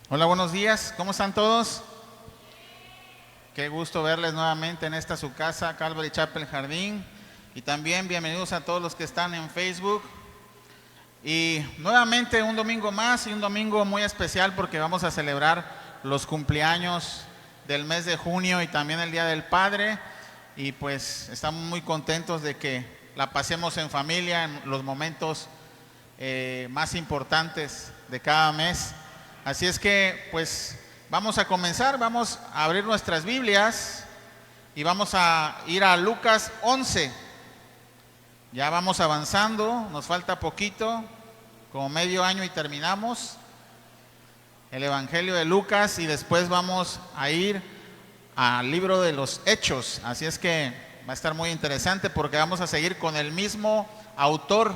Hola, buenos días. ¿Cómo están todos? Qué gusto verles nuevamente en esta su casa, Calvary Chapel Jardín. Y también bienvenidos a todos los que están en Facebook. Y nuevamente un domingo más y un domingo muy especial porque vamos a celebrar los cumpleaños del mes de junio y también el Día del Padre. Y pues estamos muy contentos de que la pasemos en familia en los momentos más importantes de cada mes. Así es que pues vamos a comenzar, vamos a abrir nuestras Biblias y vamos a ir a Lucas 11. Ya vamos avanzando, nos falta poquito, como medio año y terminamos el Evangelio de Lucas y después vamos a ir al libro de los Hechos. Así es que va a estar muy interesante porque vamos a seguir con el mismo autor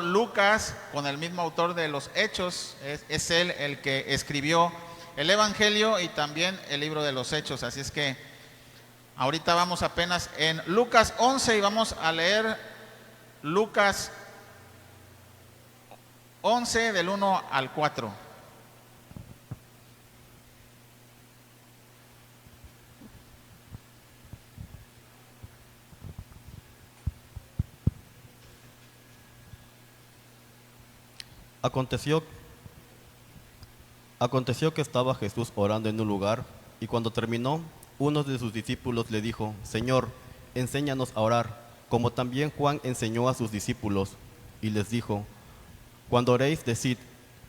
Lucas, con el mismo autor de los Hechos. Es él el que escribió el Evangelio y también el libro de los Hechos. Así es que ahorita vamos apenas en Lucas 11 y vamos a leer Lucas 11 del 1 al 4. Aconteció, aconteció que estaba Jesús orando en un lugar, y cuando terminó, uno de sus discípulos le dijo: Señor, enséñanos a orar, como también Juan enseñó a sus discípulos. Y les dijo: Cuando oréis, decid: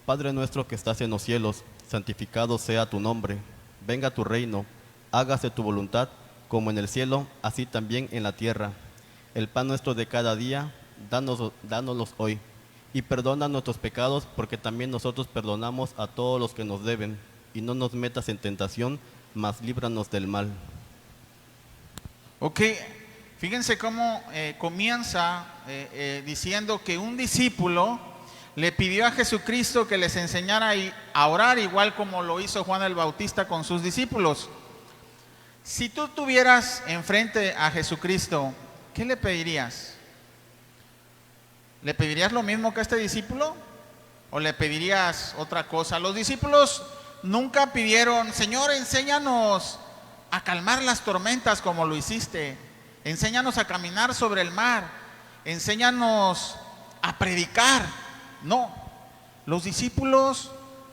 Padre nuestro que estás en los cielos, santificado sea tu nombre. Venga tu reino, hágase tu voluntad, como en el cielo, así también en la tierra. El pan nuestro de cada día, dánoslos hoy. Y perdona nuestros pecados, porque también nosotros perdonamos a todos los que nos deben. Y no nos metas en tentación, mas líbranos del mal. Ok, fíjense cómo comienza diciendo que un discípulo le pidió a Jesucristo que les enseñara a orar igual como lo hizo Juan el Bautista con sus discípulos. Si tú tuvieras enfrente a Jesucristo, ¿qué le pedirías? ¿Le pedirías lo mismo que a este discípulo? ¿O le pedirías otra cosa? Los discípulos nunca pidieron: Señor, enséñanos a calmar las tormentas como lo hiciste. Enséñanos a caminar sobre el mar. Enséñanos a predicar. No, los discípulos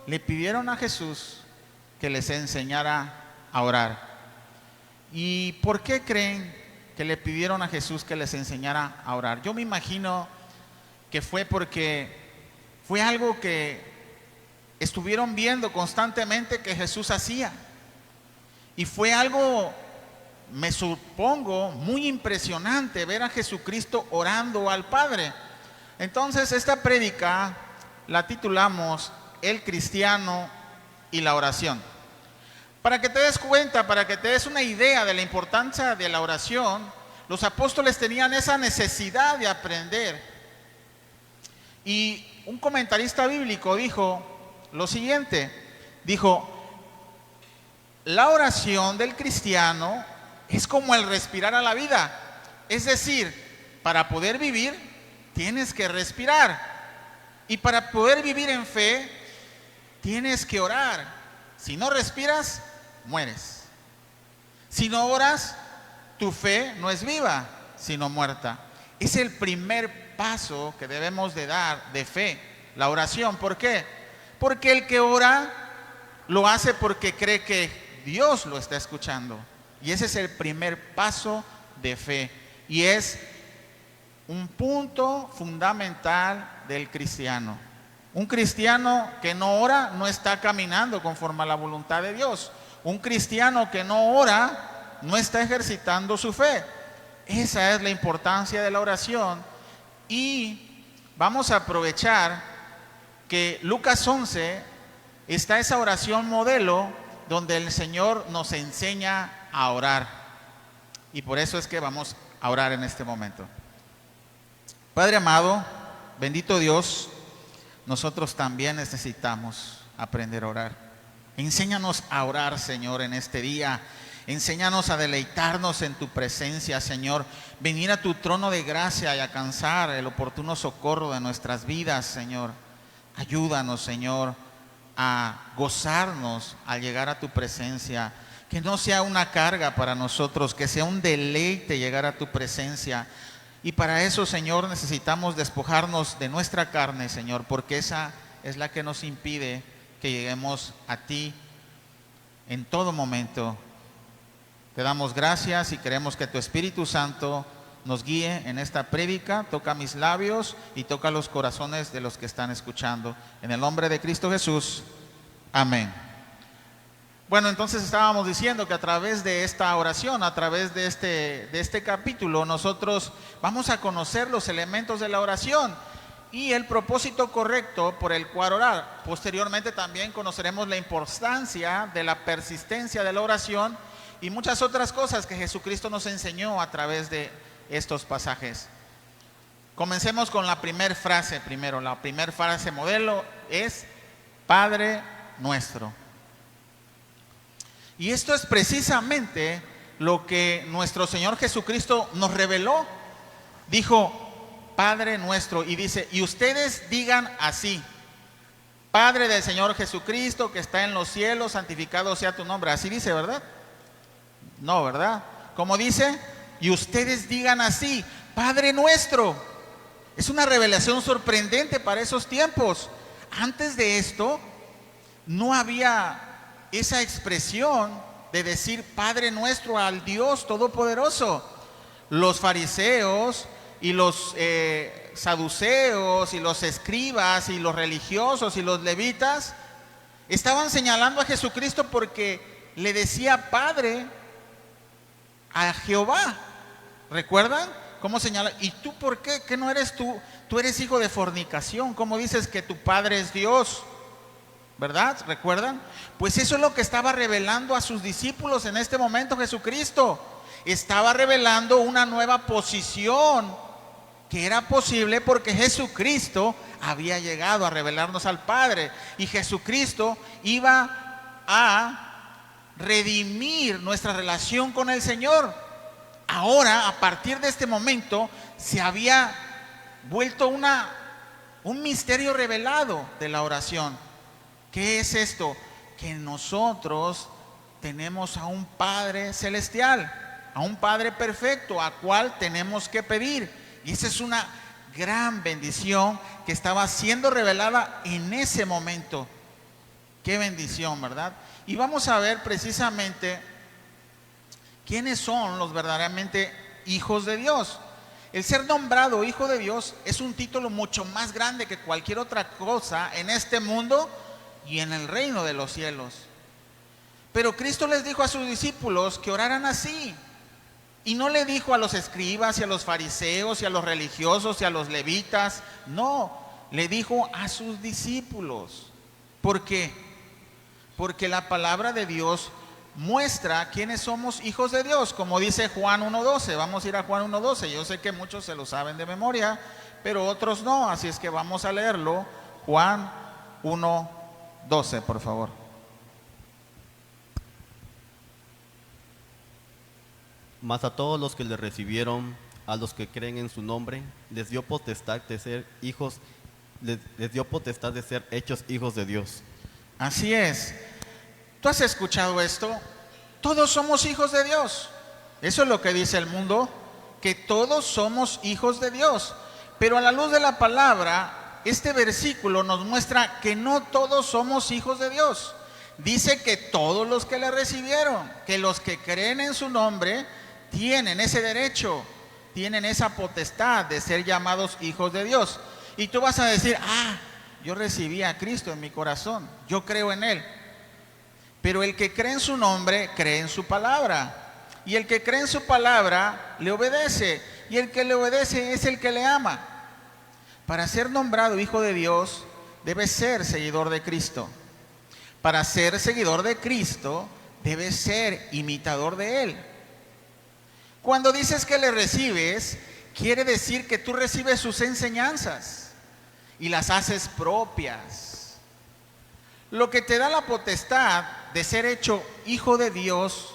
le pidieron a Jesús que les enseñara a orar. ¿Y por qué creen que le pidieron a Jesús que les enseñara a orar? Yo me imagino que fue porque fue algo que estuvieron viendo constantemente que Jesús hacía. Y fue algo, me supongo, muy impresionante ver a Jesucristo orando al Padre. Entonces esta prédica la titulamos El cristiano y la oración. Para que te des cuenta, para que te des una idea de la importancia de la oración, los apóstoles tenían esa necesidad de aprender. Y un comentarista bíblico dijo lo siguiente, dijo: la oración del cristiano es como el respirar a la vida. Es decir, para poder vivir tienes que respirar. Y para poder vivir en fe tienes que orar. Si no respiras, mueres. Si no oras, tu fe no es viva, sino muerta. Es el primer paso que debemos de dar de fe, la oración. ¿Por qué? Porque el que ora lo hace porque cree que Dios lo está escuchando. Y ese es el primer paso de fe. Y es un punto fundamental del cristiano. Un cristiano que no ora no está caminando conforme a la voluntad de Dios. Un cristiano que no ora no está ejercitando su fe. Esa es la importancia de la oración. Y vamos a aprovechar que Lucas 11 está esa oración modelo donde el Señor nos enseña a orar. Y por eso es que vamos a orar en este momento. Padre amado, bendito Dios, nosotros también necesitamos aprender a orar. Enséñanos a orar, Señor, en este día. Enséñanos a deleitarnos en tu presencia, Señor. Venir a tu trono de gracia y alcanzar el oportuno socorro de nuestras vidas, Señor. Ayúdanos, Señor, a gozarnos al llegar a tu presencia. Que no sea una carga para nosotros, que sea un deleite llegar a tu presencia. Y para eso, Señor, necesitamos despojarnos de nuestra carne, Señor, porque esa es la que nos impide que lleguemos a ti en todo momento. Te damos gracias y queremos que tu Espíritu Santo nos guíe en esta prédica. Toca mis labios y toca los corazones de los que están escuchando. En el nombre de Cristo Jesús. Amén. Bueno, entonces estábamos diciendo que a través de esta oración, a través de este capítulo, nosotros vamos a conocer los elementos de la oración y el propósito correcto por el cual orar. Posteriormente también conoceremos la importancia de la persistencia de la oración y muchas otras cosas que Jesucristo nos enseñó a través de estos pasajes. Comencemos con la primera frase primero. La primera frase modelo es Padre Nuestro. Y esto es precisamente lo que nuestro Señor Jesucristo nos reveló. Dijo, Padre Nuestro, y dice, y ustedes digan así: Padre del Señor Jesucristo que está en los cielos, santificado sea tu nombre. Así dice, ¿verdad? No, ¿verdad? ¿Cómo dice? Y ustedes digan así: Padre Nuestro. Es una revelación sorprendente para esos tiempos. Antes de esto, no había esa expresión de decir Padre Nuestro al Dios Todopoderoso. Los fariseos y los saduceos y los escribas y los religiosos y los levitas estaban señalando a Jesucristo porque le decía Padre a Jehová. ¿Recuerdan? ¿Cómo señala? ¿Y tú por qué? ¿Qué no eres tú? Tú eres hijo de fornicación. ¿Cómo dices que tu Padre es Dios? ¿Verdad? ¿Recuerdan? Pues eso es lo que estaba revelando a sus discípulos en este momento Jesucristo. Estaba revelando una nueva posición que era posible porque Jesucristo había llegado a revelarnos al Padre. Y Jesucristo iba a redimir nuestra relación con el Señor. Ahora, a partir de este momento, se había vuelto un misterio revelado de la oración. ¿Qué es esto? Que nosotros tenemos a un Padre celestial, a un Padre perfecto, a cual tenemos que pedir. Y esa es una gran bendición que estaba siendo revelada en ese momento. Qué bendición, ¿verdad? Y vamos a ver precisamente quiénes son los verdaderamente hijos de Dios. El ser nombrado hijo de Dios es un título mucho más grande que cualquier otra cosa en este mundo y en el reino de los cielos. Pero Cristo les dijo a sus discípulos que oraran así. Y no le dijo a los escribas y a los fariseos y a los religiosos y a los levitas. No, le dijo a sus discípulos. ¿Por qué? Porque la palabra de Dios muestra quiénes somos hijos de Dios, como dice Juan 1:12. Vamos a ir a Juan 1:12. Yo sé que muchos se lo saben de memoria, pero otros no, así es que vamos a leerlo. Juan 1:12, por favor. Mas a todos los que le recibieron, a los que creen en su nombre, les dio potestad de ser hijos, les dio potestad de ser hechos hijos de Dios. Así es. ¿Tú has escuchado esto? Todos somos hijos de Dios. Eso es lo que dice el mundo, que todos somos hijos de Dios. Pero a la luz de la palabra, este versículo nos muestra que no todos somos hijos de Dios. Dice que todos los que le recibieron, que los que creen en su nombre, tienen ese derecho, tienen esa potestad de ser llamados hijos de Dios. Y tú vas a decir, yo recibí a Cristo en mi corazón, yo creo en Él. Pero el que cree en su nombre, cree en su palabra. Y el que cree en su palabra, le obedece. Y el que le obedece es el que le ama. Para ser nombrado hijo de Dios, debe ser seguidor de Cristo. Para ser seguidor de Cristo, debe ser imitador de Él. Cuando dices que le recibes, quiere decir que tú recibes sus enseñanzas y las haces propias. Lo que te da la potestad de ser hecho hijo de Dios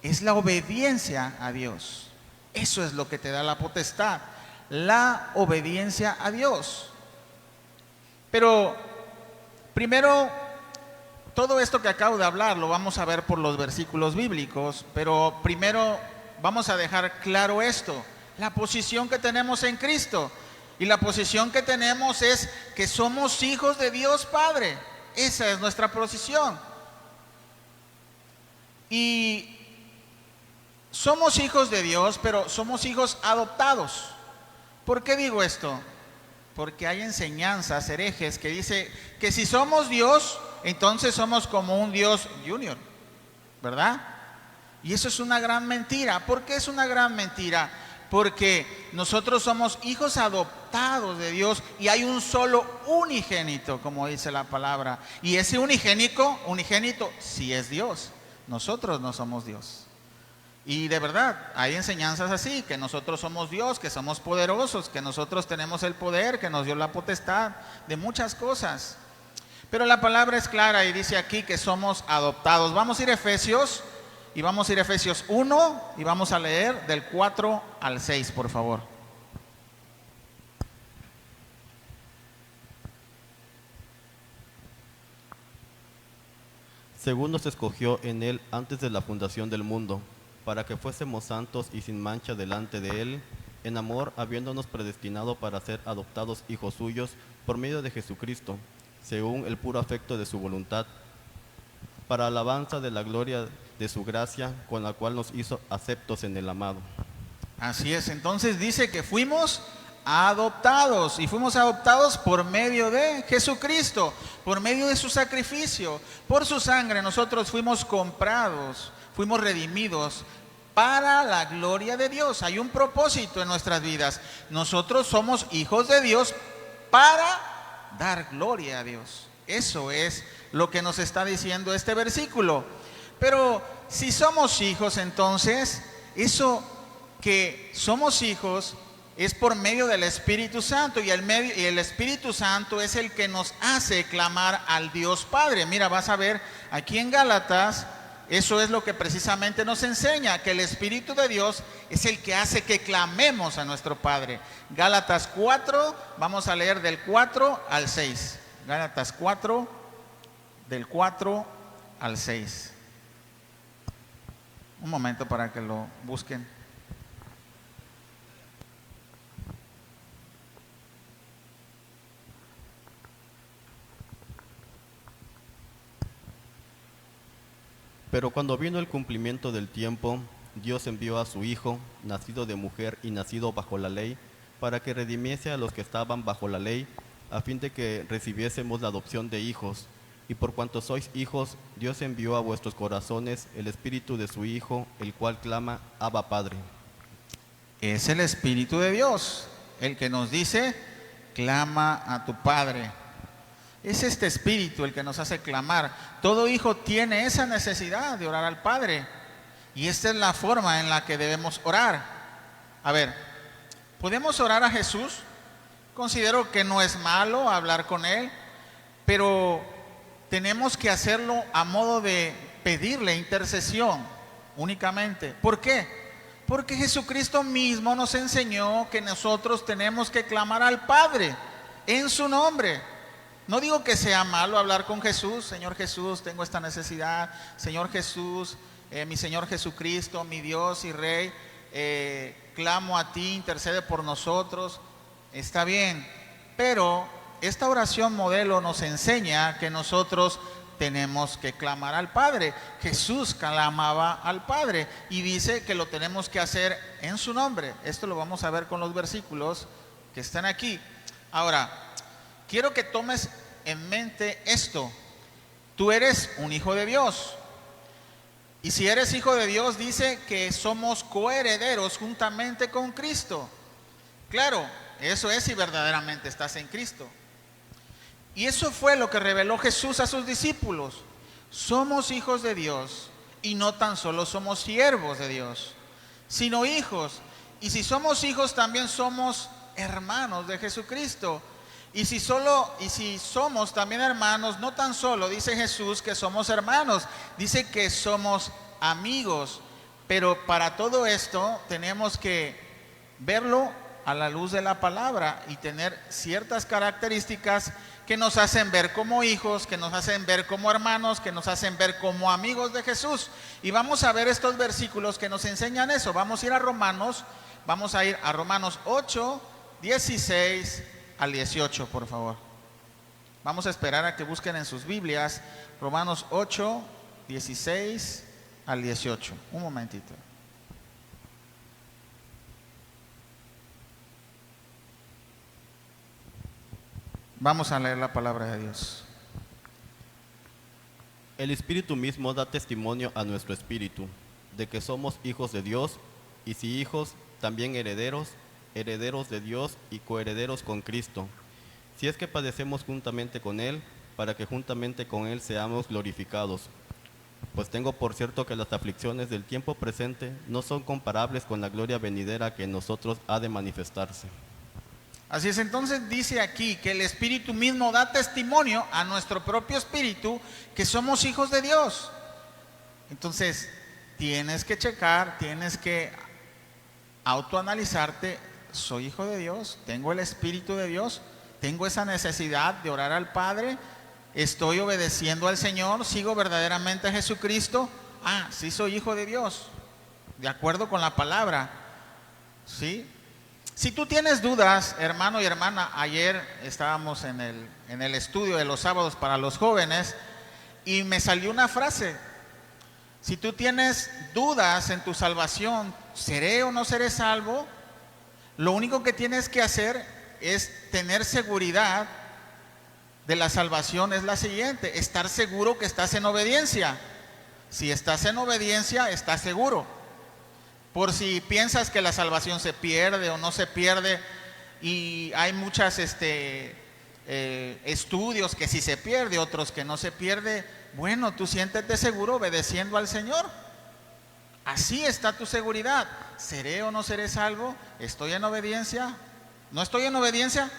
es la obediencia a Dios. Eso es lo que te da la potestad, la obediencia a Dios. Pero primero todo esto que acabo de hablar lo vamos a ver por los versículos bíblicos, pero primero vamos a dejar claro esto, la posición que tenemos en Cristo. Y la posición que tenemos es que somos hijos de Dios Padre. Esa es nuestra posición. Y somos hijos de Dios, pero somos hijos adoptados. ¿Por qué digo esto? Porque hay enseñanzas herejes que dice que si somos Dios, entonces somos como un Dios junior, ¿verdad? Y eso es una gran mentira. ¿Por qué es una gran mentira? Porque nosotros somos hijos adoptados de Dios y hay un solo unigénito, como dice la palabra. Y ese unigénito sí es Dios. Nosotros no somos Dios. Y de verdad, hay enseñanzas así, que nosotros somos Dios, que somos poderosos, que nosotros tenemos el poder, que nos dio la potestad de muchas cosas. Pero la palabra es clara y dice aquí que somos adoptados. Vamos a ir a Efesios, y vamos a ir a Efesios 1, y vamos a leer del 4 al 6, por favor. Según nos escogió en Él antes de la fundación del mundo, para que fuésemos santos y sin mancha delante de Él, en amor, habiéndonos predestinado para ser adoptados hijos suyos por medio de Jesucristo, según el puro afecto de su voluntad, para alabanza de la gloria de su gracia, con la cual nos hizo aceptos en el amado. Así es, entonces dice que fuimos adoptados, y fuimos adoptados por medio de Jesucristo, por medio de su sacrificio, por su sangre. Nosotros fuimos comprados, fuimos redimidos para la gloria de Dios. Hay un propósito en nuestras vidas. Nosotros somos hijos de Dios para dar gloria a Dios. Eso es lo que nos está diciendo este versículo. Pero si somos hijos, entonces, eso que somos hijos es por medio del Espíritu Santo, y el Espíritu Santo es el que nos hace clamar al Dios Padre. Mira, vas a ver aquí en Gálatas, eso es lo que precisamente nos enseña, que el Espíritu de Dios es el que hace que clamemos a nuestro Padre. Gálatas 4, vamos a leer del 4 al 6. Gálatas 4, del 4 al 6. Un momento para que lo busquen. Pero cuando vino el cumplimiento del tiempo, Dios envió a su Hijo, nacido de mujer y nacido bajo la ley, para que redimiese a los que estaban bajo la ley, a fin de que recibiésemos la adopción de hijos. Y por cuanto sois hijos, Dios envió a vuestros corazones el Espíritu de su Hijo, el cual clama, Abba, Padre. Es el Espíritu de Dios el que nos dice, clama a tu Padre. Es este Espíritu el que nos hace clamar. Todo hijo tiene esa necesidad de orar al Padre. Y esta es la forma en la que debemos orar. A ver, ¿podemos orar a Jesús? Considero que no es malo hablar con Él, pero tenemos que hacerlo a modo de pedirle intercesión únicamente. ¿Por qué? Porque Jesucristo mismo nos enseñó que nosotros tenemos que clamar al Padre en su nombre. No digo que sea malo hablar con Jesús. Señor Jesús, tengo esta necesidad. Señor Jesús, mi Señor Jesucristo, mi Dios y Rey, clamo a ti, intercede por nosotros. Está bien, pero esta oración modelo nos enseña que nosotros tenemos que clamar al Padre. Jesús clamaba al Padre y dice que lo tenemos que hacer en su nombre. Esto lo vamos a ver con los versículos que están aquí. Ahora, quiero que tomes en mente esto. Tú eres un hijo de Dios. Y si eres hijo de Dios, dice que somos coherederos juntamente con Cristo. Claro, eso es si verdaderamente estás en Cristo. Y eso fue lo que reveló Jesús a sus discípulos. Somos hijos de Dios, y no tan solo somos siervos de Dios, sino hijos. Y si somos hijos, también somos hermanos de Jesucristo. Y si somos también hermanos, no tan solo dice Jesús que somos hermanos, dice que somos amigos. Pero para todo esto tenemos que verlo a la luz de la palabra y tener ciertas características que nos hacen ver como hijos, que nos hacen ver como hermanos, que nos hacen ver como amigos de Jesús. Y vamos a ver estos versículos que nos enseñan eso. Vamos a ir a Romanos 8, 16 al 18, por favor. Vamos a esperar a que busquen en sus Biblias Romanos 8, 16 al 18. Un momentito. Vamos a leer la palabra de Dios. El Espíritu mismo da testimonio a nuestro espíritu de que somos hijos de Dios, y si hijos, también herederos, herederos de Dios y coherederos con Cristo, si es que padecemos juntamente con Él, para que juntamente con Él seamos glorificados. Pues tengo por cierto que las aflicciones del tiempo presente no son comparables con la gloria venidera que en nosotros ha de manifestarse. Así es, entonces dice aquí que el Espíritu mismo da testimonio a nuestro propio espíritu que somos hijos de Dios. Entonces, tienes que checar, tienes que autoanalizarte. ¿Soy hijo de Dios? ¿Tengo el Espíritu de Dios? ¿Tengo esa necesidad de orar al Padre? ¿Estoy obedeciendo al Señor? ¿Sigo verdaderamente a Jesucristo? Sí soy hijo de Dios, de acuerdo con la palabra. ¿Sí? Si tú tienes dudas, hermano y hermana, ayer estábamos en el estudio de los sábados para los jóvenes y me salió una frase. Si tú tienes dudas en tu salvación, ¿seré o no seré salvo? Lo único que tienes que hacer es tener seguridad de la salvación. Es la siguiente: estar seguro que estás en obediencia. Si estás en obediencia, estás seguro. Por si piensas que la salvación se pierde o no se pierde, y hay muchos estudios que si se pierde, otros que no se pierde. Bueno, tú siéntete seguro obedeciendo al Señor. Así está tu seguridad. ¿Seré o no seré salvo? ¿Estoy en obediencia? ¿No estoy en obediencia?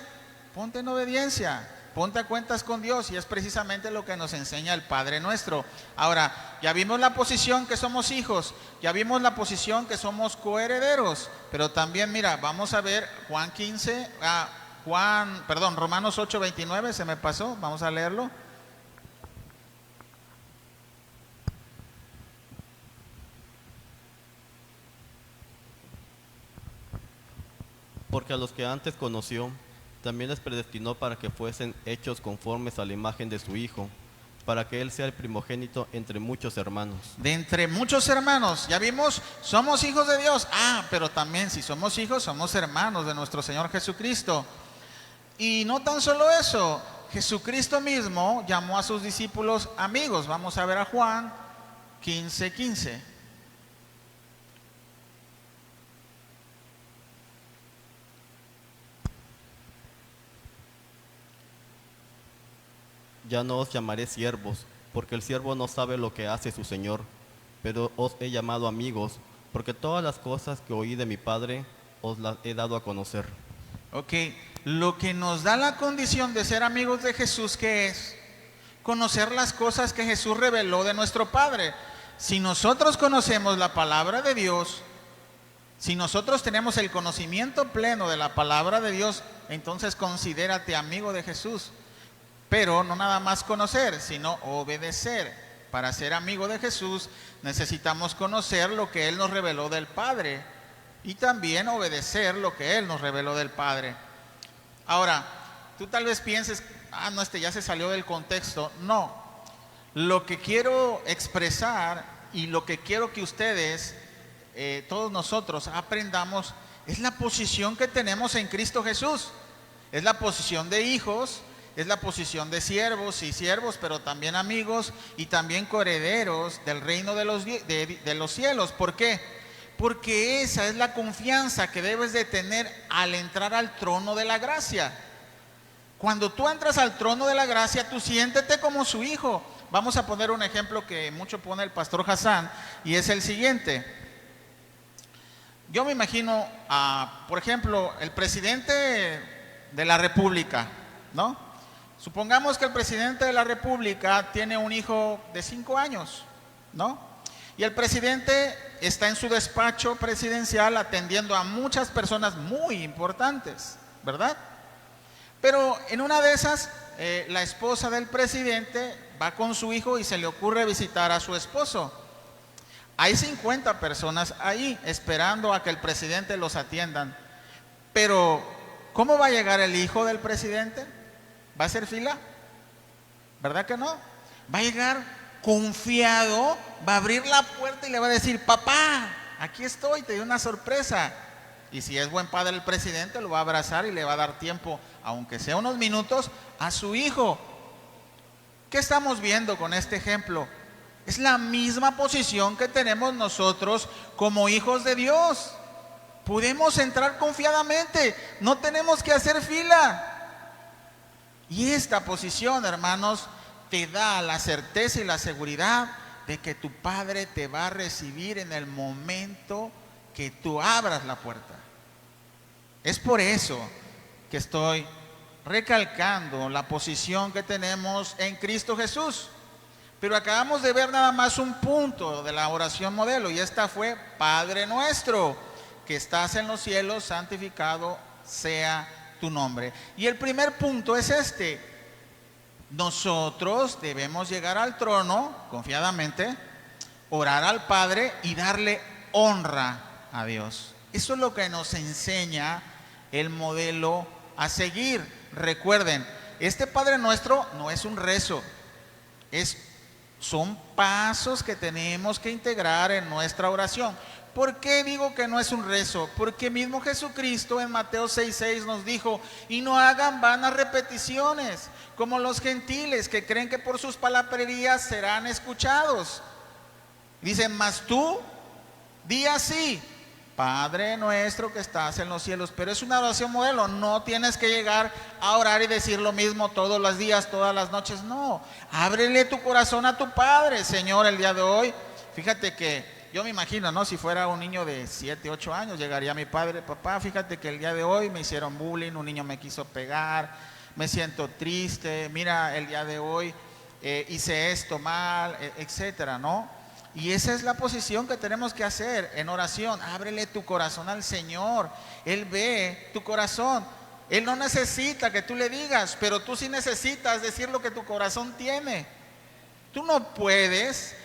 Ponte en obediencia. Ponte a cuentas con Dios, y es precisamente lo que nos enseña el Padre Nuestro. Ahora, ya vimos la posición que somos hijos, ya vimos la posición que somos coherederos, pero también, mira, vamos a ver Romanos 8, 29, se me pasó, vamos a leerlo. Porque a los que antes conoció, también les predestinó para que fuesen hechos conformes a la imagen de su Hijo, para que Él sea el primogénito entre muchos hermanos. De entre muchos hermanos, ya vimos, somos hijos de Dios. Pero también si somos hijos, somos hermanos de nuestro Señor Jesucristo. Y no tan solo eso, Jesucristo mismo llamó a sus discípulos amigos. Vamos a ver a Juan 15, 15. Ya no os llamaré siervos, porque el siervo no sabe lo que hace su Señor, pero os he llamado amigos, porque todas las cosas que oí de mi Padre os las he dado a conocer. Ok, lo que nos da la condición de ser amigos de Jesús, ¿qué es? Conocer las cosas que Jesús reveló de nuestro Padre. Si nosotros conocemos la palabra de Dios, si nosotros tenemos el conocimiento pleno de la palabra de Dios, entonces considérate amigo de Jesús. Pero no nada más conocer, sino obedecer. Para ser amigo de Jesús necesitamos conocer lo que Él nos reveló del Padre y también obedecer lo que Él nos reveló del Padre. Ahora, tú tal vez pienses, no, ya se salió del contexto. No, lo que quiero expresar y lo que quiero que ustedes, todos nosotros, aprendamos es la posición que tenemos en Cristo Jesús. Es la posición de hijos. Es la posición de siervos, y siervos, pero también amigos y también coherederos del reino de los cielos. ¿Por qué? Porque esa es la confianza que debes de tener al entrar al trono de la gracia. Cuando tú entras al trono de la gracia, tú siéntete como su hijo. Vamos a poner un ejemplo que mucho pone el pastor Hassan, y es el siguiente. Yo me imagino, por ejemplo, el presidente de la República, ¿no? Supongamos que el presidente de la República tiene un hijo de 5 años, ¿no? Y el presidente está en su despacho presidencial atendiendo a muchas personas muy importantes, ¿verdad? Pero en una de esas, la esposa del presidente va con su hijo y se le ocurre visitar a su esposo. Hay 50 personas ahí esperando a que el presidente los atiendan. Pero, ¿cómo va a llegar el hijo del presidente? ¿Va a hacer fila? ¿Verdad que no? Va a llegar confiado, va a abrir la puerta y le va a decir: papá, aquí estoy, te doy una sorpresa. Y si es buen padre el presidente, lo va a abrazar y le va a dar tiempo, aunque sea unos minutos, a su hijo. ¿Qué estamos viendo con este ejemplo? Es la misma posición que tenemos nosotros como hijos de Dios. Podemos entrar confiadamente, no tenemos que hacer fila. Y esta posición, hermanos, te da la certeza y la seguridad de que tu Padre te va a recibir en el momento que tú abras la puerta. Es por eso que estoy recalcando la posición que tenemos en Cristo Jesús. Pero acabamos de ver nada más un punto de la oración modelo, y esta fue: Padre nuestro que estás en los cielos, santificado sea tu nombre. Y el primer punto es este: nosotros debemos llegar al trono confiadamente, orar al Padre y darle honra a Dios. Eso es lo que nos enseña el modelo a seguir. Recuerden, este Padre Nuestro no es un rezo, son pasos que tenemos que integrar en nuestra oración. ¿Por qué digo que no es un rezo? Porque mismo Jesucristo en Mateo 6:6 nos dijo: y no hagan vanas repeticiones, como los gentiles que creen que por sus palabrerías serán escuchados. Dicen: mas tú di así: Padre nuestro que estás en los cielos. Pero es una oración modelo, no tienes que llegar a orar y decir lo mismo todos los días, todas las noches. No, ábrele tu corazón a tu Padre. Señor, el día de hoy, fíjate que yo me imagino, ¿no? Si fuera un niño de 7, 8 años, llegaría mi padre: papá, fíjate que el día de hoy me hicieron bullying, un niño me quiso pegar, me siento triste, mira, el día de hoy hice esto mal, etcétera, ¿no? Y esa es la posición que tenemos que hacer en oración. Ábrele tu corazón al Señor. Él ve tu corazón. Él no necesita que tú le digas, pero tú sí necesitas decir lo que tu corazón tiene. Tú no puedes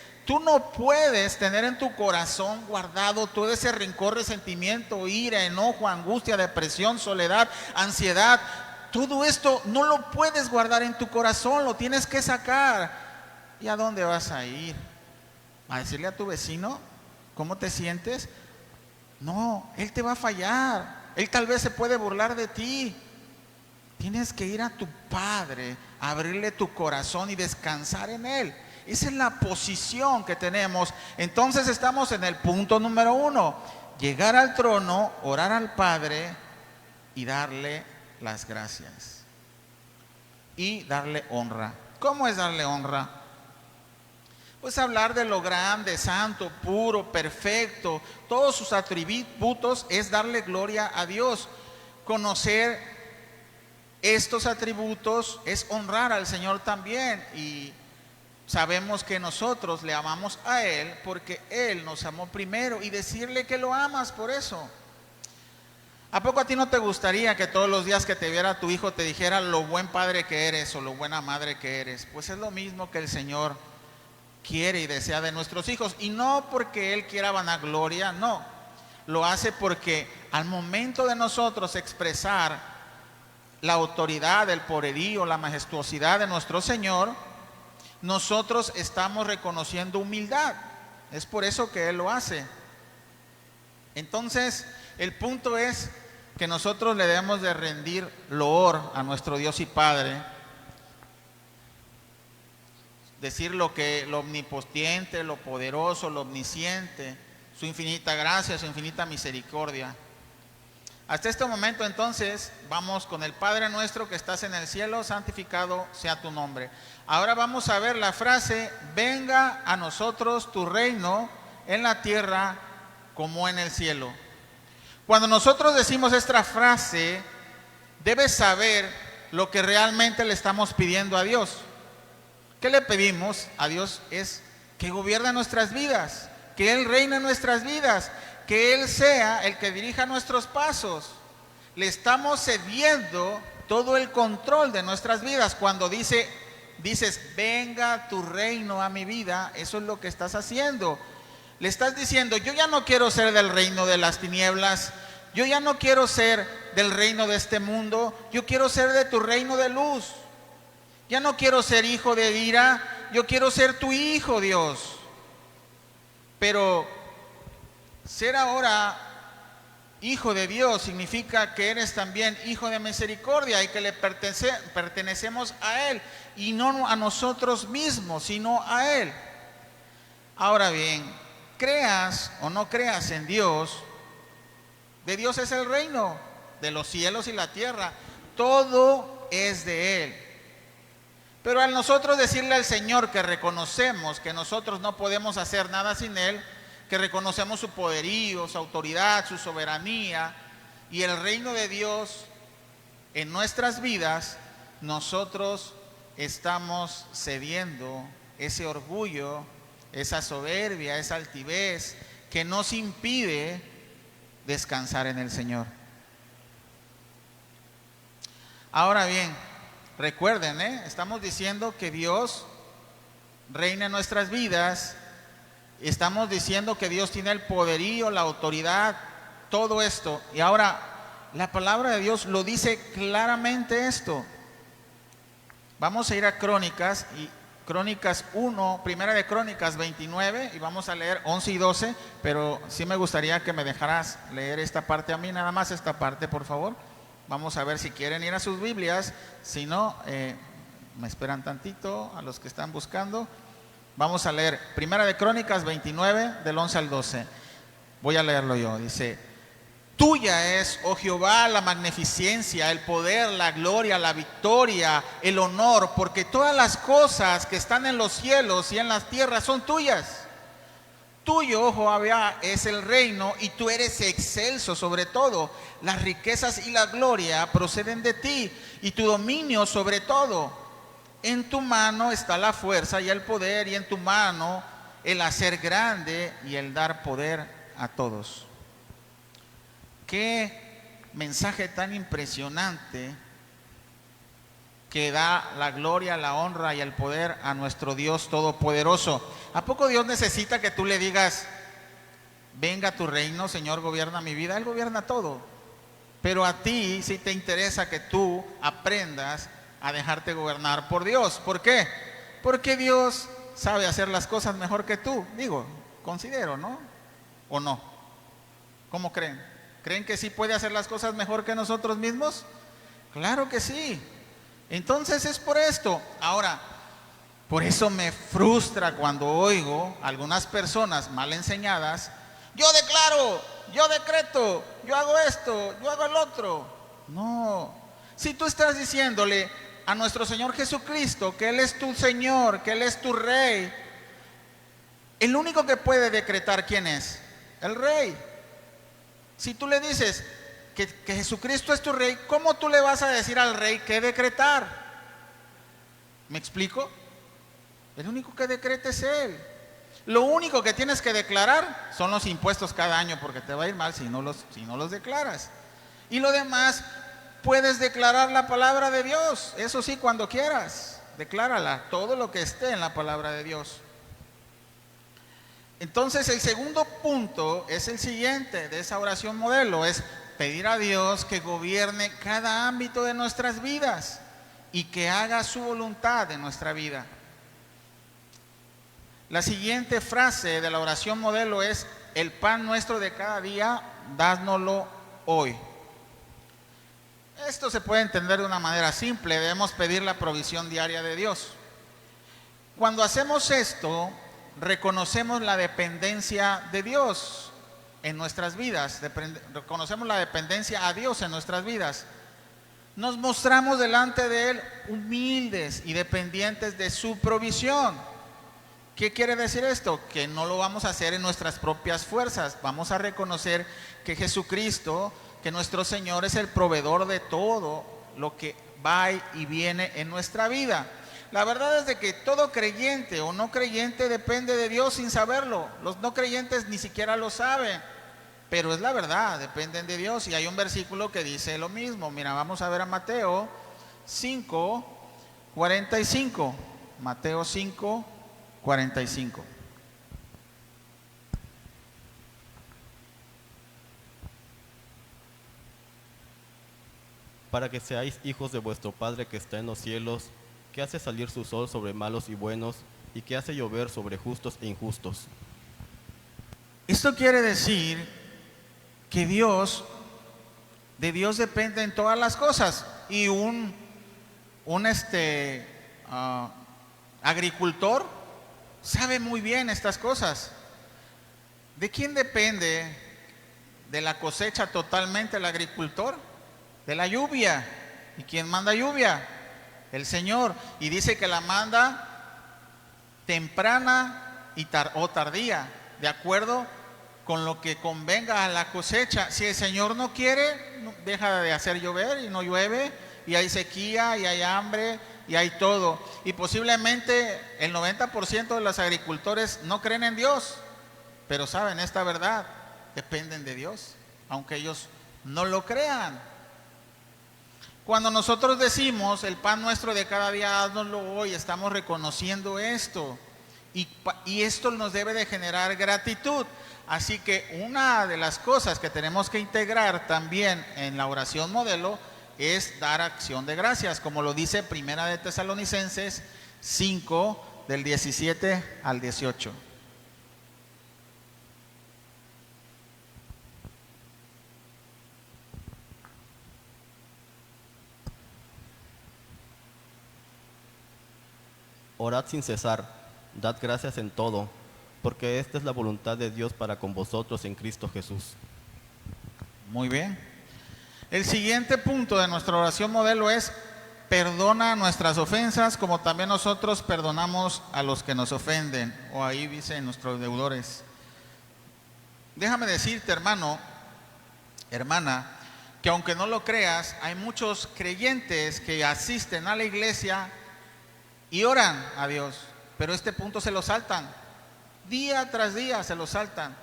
tener en tu corazón guardado todo ese rencor, resentimiento, ira, enojo, angustia, depresión, soledad, ansiedad. Todo esto no lo puedes guardar en tu corazón, lo tienes que sacar. ¿Y a dónde vas a ir? ¿A decirle a tu vecino cómo te sientes? No, él te va a fallar. Él tal vez se puede burlar de ti. Tienes que ir a tu Padre, abrirle tu corazón y descansar en Él. Esa es la posición que tenemos. Entonces estamos en el punto número 1: llegar al trono, orar al Padre y darle las gracias y darle honra. ¿Cómo es darle honra? Pues hablar de lo grande, santo, puro, perfecto, todos sus atributos, es darle gloria a Dios. Conocer estos atributos es honrar al Señor también, y sabemos que nosotros le amamos a Él porque Él nos amó primero, y decirle que lo amas por eso. ¿A poco a ti no te gustaría que todos los días que te viera tu hijo te dijera lo buen padre que eres o lo buena madre que eres? Pues es lo mismo que el Señor quiere y desea de nuestros hijos, y no porque Él quiera vanagloria, no. Lo hace porque al momento de nosotros expresar la autoridad, el poderío, la majestuosidad de nuestro Señor, nosotros estamos reconociendo humildad. Es por eso que Él lo hace. Entonces, el punto es que nosotros le debemos de rendir loor a nuestro Dios y Padre, decir lo omnipotente, lo poderoso, lo omnisciente, su infinita gracia, su infinita misericordia. Hasta este momento, entonces, vamos con el Padre nuestro que estás en el cielo, santificado sea tu nombre. Ahora vamos a ver la frase: venga a nosotros tu reino en la tierra como en el cielo. Cuando nosotros decimos esta frase, debes saber lo que realmente le estamos pidiendo a Dios. ¿Qué le pedimos a Dios? Es que gobierne nuestras vidas, que Él reine en nuestras vidas, que Él sea el que dirija nuestros pasos. Le estamos cediendo todo el control de nuestras vidas. Cuando dices, venga tu reino a mi vida, eso es lo que estás haciendo. Le estás diciendo, yo ya no quiero ser del reino de las tinieblas, yo ya no quiero ser del reino de este mundo, yo quiero ser de tu reino de luz. Ya no quiero ser hijo de ira, yo quiero ser tu hijo, Dios. Pero ser ahora hijo de Dios significa que eres también hijo de misericordia y que le pertenecemos a Él y no a nosotros mismos, sino a Él. Ahora bien, creas o no creas en Dios, de Dios es el reino, de los cielos y la tierra, todo es de Él. Pero al nosotros decirle al Señor que reconocemos que nosotros no podemos hacer nada sin Él, que reconocemos su poderío, su autoridad, su soberanía y el reino de Dios en nuestras vidas, nosotros estamos cediendo ese orgullo, esa soberbia, esa altivez que nos impide descansar en el Señor. Ahora bien, recuerden, estamos diciendo que Dios reina en nuestras vidas. Estamos diciendo que Dios tiene el poderío, la autoridad, todo esto. Y ahora, la palabra de Dios lo dice claramente esto. Vamos a ir a Crónicas, y Crónicas 1, primera de Crónicas 29, y vamos a leer 11 y 12, pero sí me gustaría que me dejaras leer esta parte a mí, nada más esta parte, por favor. Vamos a ver si quieren ir a sus Biblias, si no, me esperan tantito a los que están buscando. Vamos a leer Primera de Crónicas 29, del 11 al 12. Voy a leerlo yo. Dice: tuya es, oh Jehová, la magnificencia, el poder, la gloria, la victoria, el honor, porque todas las cosas que están en los cielos y en las tierras son tuyas. Tuyo, oh Jehová, es el reino y tú eres excelso sobre todo. Las riquezas y la gloria proceden de ti y tu dominio sobre todo. En tu mano está la fuerza y el poder, y en tu mano el hacer grande y el dar poder a todos. Qué mensaje tan impresionante que da la gloria, la honra y el poder a nuestro Dios Todopoderoso. ¿A poco Dios necesita que tú le digas, venga tu reino, Señor, gobierna mi vida? Él gobierna todo. Pero a ti sí te interesa que tú aprendas a dejarte gobernar por Dios. ¿Por qué? Porque Dios sabe hacer las cosas mejor que tú. Digo, considero, ¿no? ¿O no? ¿Cómo creen? ¿Creen que sí puede hacer las cosas mejor que nosotros mismos? Claro que sí. Entonces es por esto. Ahora, por eso me frustra cuando oigo a algunas personas mal enseñadas: yo declaro, yo decreto, yo hago esto, yo hago el otro. No. Si tú estás diciéndole a nuestro Señor Jesucristo que Él es tu Señor, que Él es tu Rey, el único que puede decretar, ¿quién es? El Rey. Si tú le dices que Jesucristo es tu Rey, ¿cómo tú le vas a decir al Rey qué decretar? ¿Me explico? El único que decreta es Él. Lo único que tienes que declarar son los impuestos cada año, porque te va a ir mal si no los declaras. Y lo demás, puedes declarar la palabra de Dios. Eso sí, cuando quieras, declárala, todo lo que esté en la palabra de Dios. Entonces el segundo punto es el siguiente de esa oración modelo: es pedir a Dios que gobierne cada ámbito de nuestras vidas y que haga su voluntad en nuestra vida. La siguiente frase de la oración modelo es: el pan nuestro de cada día, dánoslo hoy. Esto se puede entender de una manera simple: debemos pedir la provisión diaria de Dios. Cuando hacemos esto, reconocemos la dependencia de Dios en nuestras vidas, reconocemos la dependencia a Dios en nuestras vidas. Nos mostramos delante de Él humildes y dependientes de su provisión. ¿Qué quiere decir esto? Que no lo vamos a hacer en nuestras propias fuerzas. Vamos a reconocer que Jesucristo, que nuestro Señor, es el proveedor de todo lo que va y viene en nuestra vida. La verdad es de que todo creyente o no creyente depende de Dios sin saberlo. Los no creyentes ni siquiera lo saben, pero es la verdad, dependen de Dios. Y hay un versículo que dice lo mismo. Mira, vamos a ver a Mateo 5:45. Mateo 5:45. Para que seáis hijos de vuestro Padre que está en los cielos, que hace salir su sol sobre malos y buenos, y que hace llover sobre justos e injustos. Esto quiere decir que de Dios dependen todas las cosas. Y un agricultor sabe muy bien estas cosas. ¿De quién depende de la cosecha totalmente el agricultor? De la lluvia. ¿Y quién manda lluvia? El Señor. Y dice que la manda temprana o tardía, de acuerdo con lo que convenga a la cosecha. Si el Señor no quiere, deja de hacer llover y no llueve, y hay sequía, y hay hambre, y hay todo. Y posiblemente el 90% de los agricultores no creen en Dios, pero saben esta verdad, dependen de Dios, aunque ellos no lo crean. Cuando nosotros decimos el pan nuestro de cada día, haznoslo hoy, estamos reconociendo esto. Y esto nos debe de generar gratitud. Así que una de las cosas que tenemos que integrar también en la oración modelo es dar acción de gracias, como lo dice Primera de Tesalonicenses 5, del 17 al 18. Orad sin cesar, dad gracias en todo, porque esta es la voluntad de Dios para con vosotros en Cristo Jesús. Muy bien. El siguiente punto de nuestra oración modelo es: perdona nuestras ofensas como también nosotros perdonamos a los que nos ofenden. O ahí dice nuestros deudores. Déjame decirte, hermano, hermana, que aunque no lo creas, hay muchos creyentes que asisten a la iglesia y oran a Dios, pero este punto se lo saltan. Día tras día se lo saltan.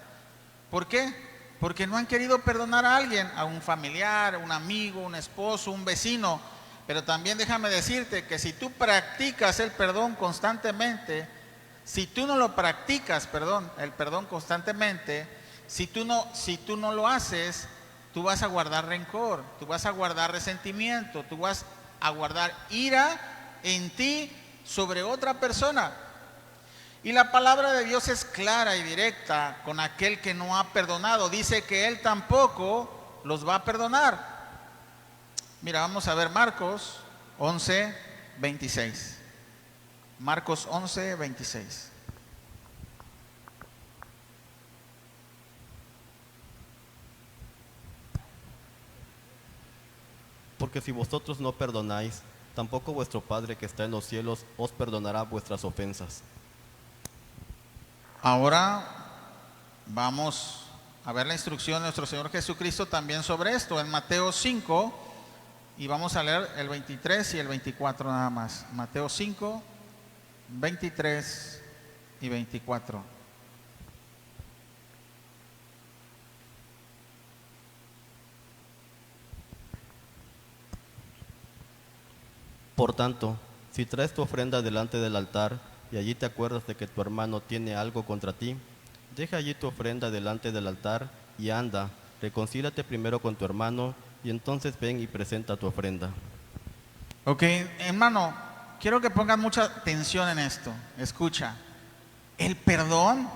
¿Por qué? Porque no han querido perdonar a alguien, a un familiar, a un amigo, un esposo, un vecino. Pero también déjame decirte que si tú practicas el perdón constantemente, si tú no lo practicas, el perdón constantemente, si tú no lo haces, tú vas a guardar rencor, tú vas a guardar resentimiento, tú vas a guardar ira en ti sobre otra persona. Y la palabra de Dios es clara y directa con aquel que no ha perdonado. Dice que Él tampoco los va a perdonar. Mira, vamos a ver Marcos 11:26. Marcos 11:26. Porque si vosotros no perdonáis, tampoco vuestro Padre que está en los cielos os perdonará vuestras ofensas. Ahora vamos a ver la instrucción de nuestro Señor Jesucristo también sobre esto en Mateo 5, y vamos a leer el 23 y el 24 nada más. Mateo 5, 23 y 24. Por tanto, si traes tu ofrenda delante del altar y allí te acuerdas de que tu hermano tiene algo contra ti, deja allí tu ofrenda delante del altar y anda, reconcíliate primero con tu hermano y entonces ven y presenta tu ofrenda. Ok, hermano, quiero que pongan mucha atención en esto. Escucha, el perdón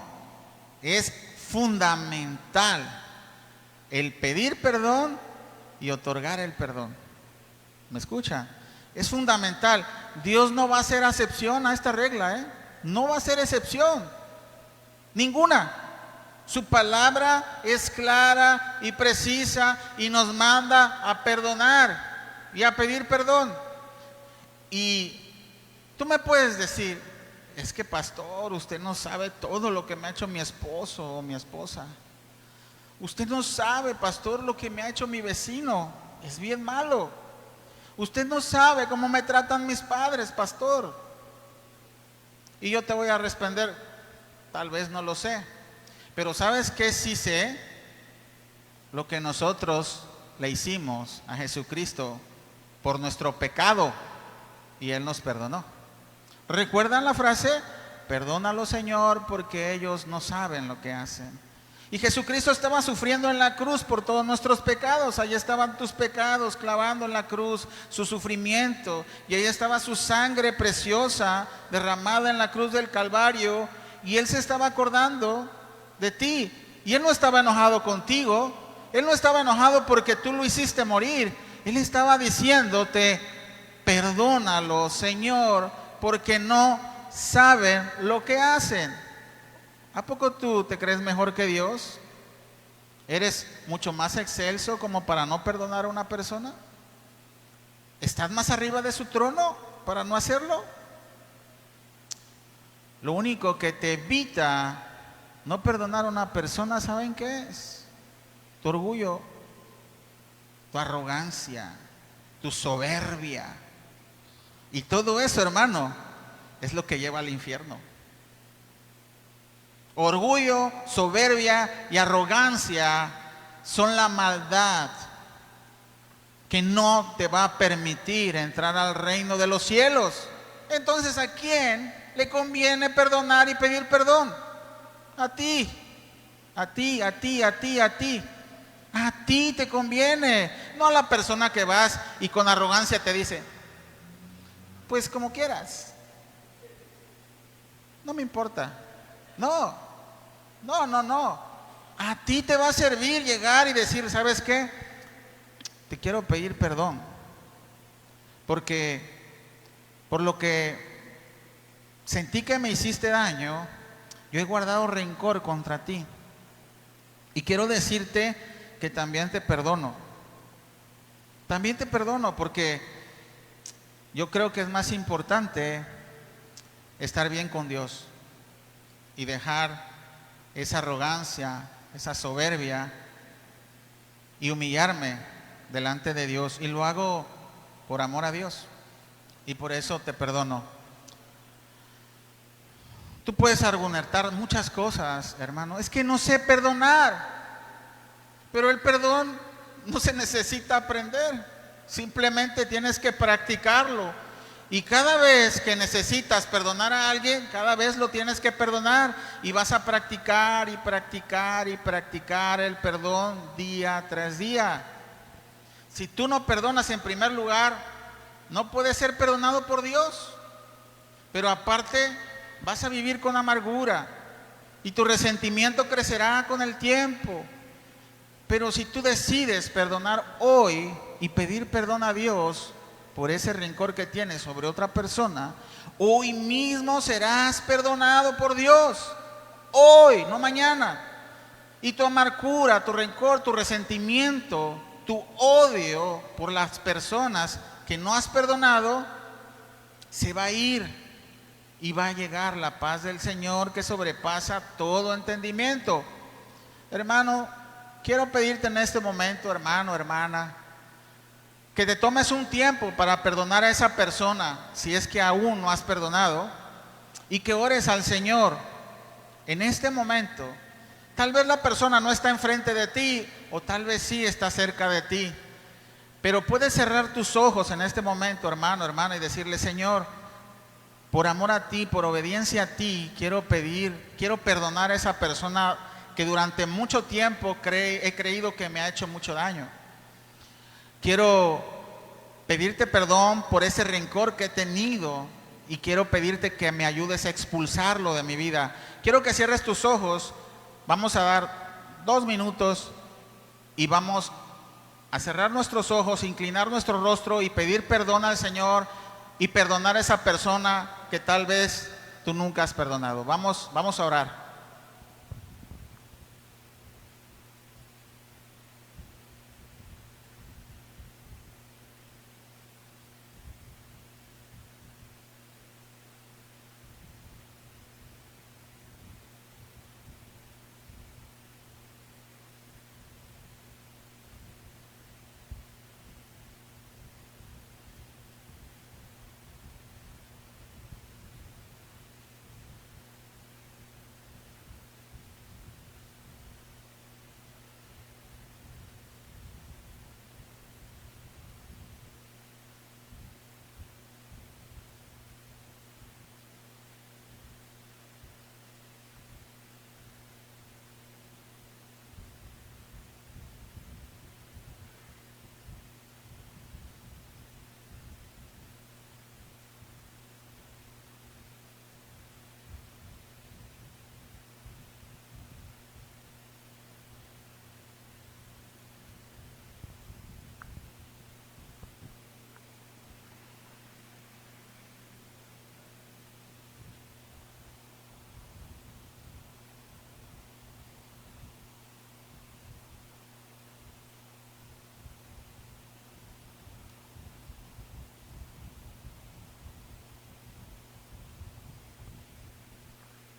es fundamental. El pedir perdón y otorgar el perdón. ¿Me escucha? Es fundamental. Dios no va a hacer excepción a esta regla, no va a hacer excepción. Ninguna. Su palabra es clara y precisa y nos manda a perdonar y a pedir perdón. Y tú me puedes decir, es que pastor, usted no sabe todo lo que me ha hecho mi esposo o mi esposa. Usted no sabe, pastor, lo que me ha hecho mi vecino. Es bien malo. Usted no sabe cómo me tratan mis padres, pastor. Y yo te voy a responder, tal vez no lo sé, pero ¿sabes qué sí sé? Lo que nosotros le hicimos a Jesucristo por nuestro pecado y Él nos perdonó. ¿Recuerdan la frase? Perdónalo, Señor, porque ellos no saben lo que hacen. Y Jesucristo estaba sufriendo en la cruz por todos nuestros pecados. Allí estaban tus pecados clavando en la cruz, su sufrimiento. Y ahí estaba su sangre preciosa derramada en la cruz del Calvario. Y Él se estaba acordando de ti. Y Él no estaba enojado contigo. Él no estaba enojado porque tú lo hiciste morir. Él estaba diciéndote, perdónalo, Señor, porque no saben lo que hacen. ¿A poco tú te crees mejor que Dios? ¿Eres mucho más excelso como para no perdonar a una persona? ¿Estás más arriba de su trono para no hacerlo? Lo único que te evita no perdonar a una persona, ¿saben qué es? Tu orgullo, tu arrogancia, tu soberbia. Y todo eso, hermano, es lo que lleva al infierno. Orgullo, soberbia y arrogancia son la maldad que no te va a permitir entrar al reino de los cielos. Entonces, ¿a quién le conviene perdonar y pedir perdón? A ti, a ti, a ti, a ti, a ti. A ti te conviene, no a la persona que vas y con arrogancia te dice, pues como quieras, no me importa. No, no, no, no. A ti te va a servir llegar y decir, ¿sabes qué? Te quiero pedir perdón, porque por lo que sentí que me hiciste daño, yo he guardado rencor contra ti. Y quiero decirte que también te perdono. También te perdono porque yo creo que es más importante estar bien con Dios y dejar esa arrogancia, esa soberbia y humillarme delante de Dios. Y lo hago por amor a Dios y por eso te perdono. Tú puedes argumentar muchas cosas, hermano. Es que no sé perdonar. Pero el perdón no se necesita aprender. Simplemente tienes que practicarlo. Y cada vez que necesitas perdonar a alguien, cada vez lo tienes que perdonar. Y vas a practicar y practicar y practicar el perdón día tras día. Si tú no perdonas en primer lugar, no puedes ser perdonado por Dios. Pero aparte, vas a vivir con amargura. Y tu resentimiento crecerá con el tiempo. Pero si tú decides perdonar hoy y pedir perdón a Dios por ese rencor que tienes sobre otra persona, hoy mismo serás perdonado por Dios. Hoy, no mañana. Y tu amargura, tu rencor, tu resentimiento, tu odio por las personas que no has perdonado, se va a ir. Y va a llegar la paz del Señor que sobrepasa todo entendimiento. Hermano, quiero pedirte en este momento, hermano, hermana, que te tomes un tiempo para perdonar a esa persona, si es que aún no has perdonado, y que ores al Señor en este momento. Tal vez la persona no está enfrente de ti, o tal vez sí está cerca de ti, pero puedes cerrar tus ojos en este momento, hermano, hermana, y decirle, Señor, por amor a ti, por obediencia a ti, quiero perdonar a esa persona que durante mucho tiempo he creído que me ha hecho mucho daño. Quiero pedirte perdón por ese rencor que he tenido y quiero pedirte que me ayudes a expulsarlo de mi vida. Quiero que cierres tus ojos. Vamos a dar 2 minutos y vamos a cerrar nuestros ojos, inclinar nuestro rostro y pedir perdón al Señor y perdonar a esa persona que tal vez tú nunca has perdonado. Vamos a orar.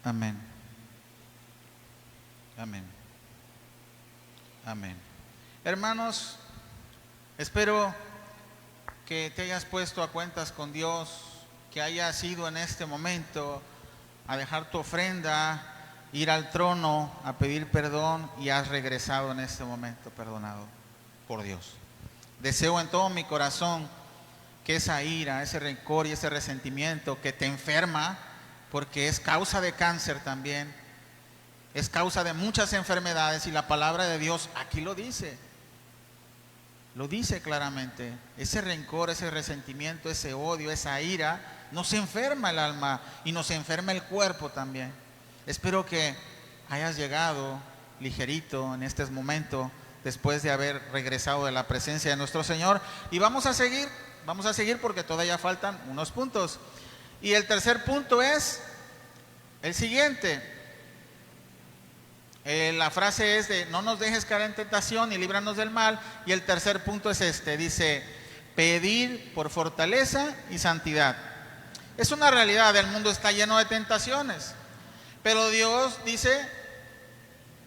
Amén. Amén. Amén. Hermanos, espero que te hayas puesto a cuentas con Dios, que hayas ido en este momento a dejar tu ofrenda, ir al trono a pedir perdón y has regresado en este momento perdonado por Dios. Deseo en todo mi corazón que esa ira, ese rencor y ese resentimiento que te enferma, porque es causa de cáncer también, es causa de muchas enfermedades, y la palabra de Dios aquí lo dice claramente. Ese rencor, ese resentimiento, ese odio, esa ira, nos enferma el alma y nos enferma el cuerpo también. Espero que hayas llegado ligerito en este momento, después de haber regresado de la presencia de nuestro Señor. Y vamos a seguir porque todavía faltan unos puntos. Y el tercer punto es el siguiente. La frase es de: no nos dejes caer en tentación y líbranos del mal. Y el tercer punto es este, dice: pedir por fortaleza y santidad. Es una realidad, el mundo está lleno de tentaciones, pero Dios dice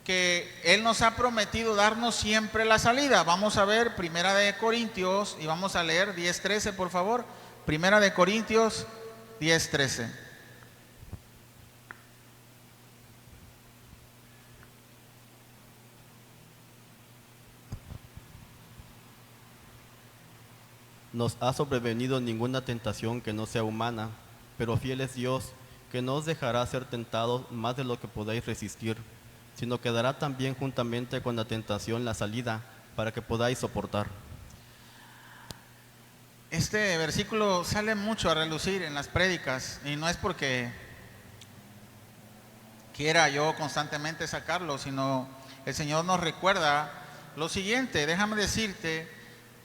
que Él nos ha prometido darnos siempre la salida. Vamos a ver Primera de Corintios y vamos a leer 10:13, por favor. Primera de Corintios 10:13. Nos ha sobrevenido ninguna tentación que no sea humana, pero fiel es Dios, que no os dejará ser tentados más de lo que podáis resistir, sino que dará también juntamente con la tentación la salida, para que podáis soportar. Este versículo sale mucho a relucir en las prédicas, y no es porque quiera yo constantemente sacarlo, sino el Señor nos recuerda lo siguiente: déjame decirte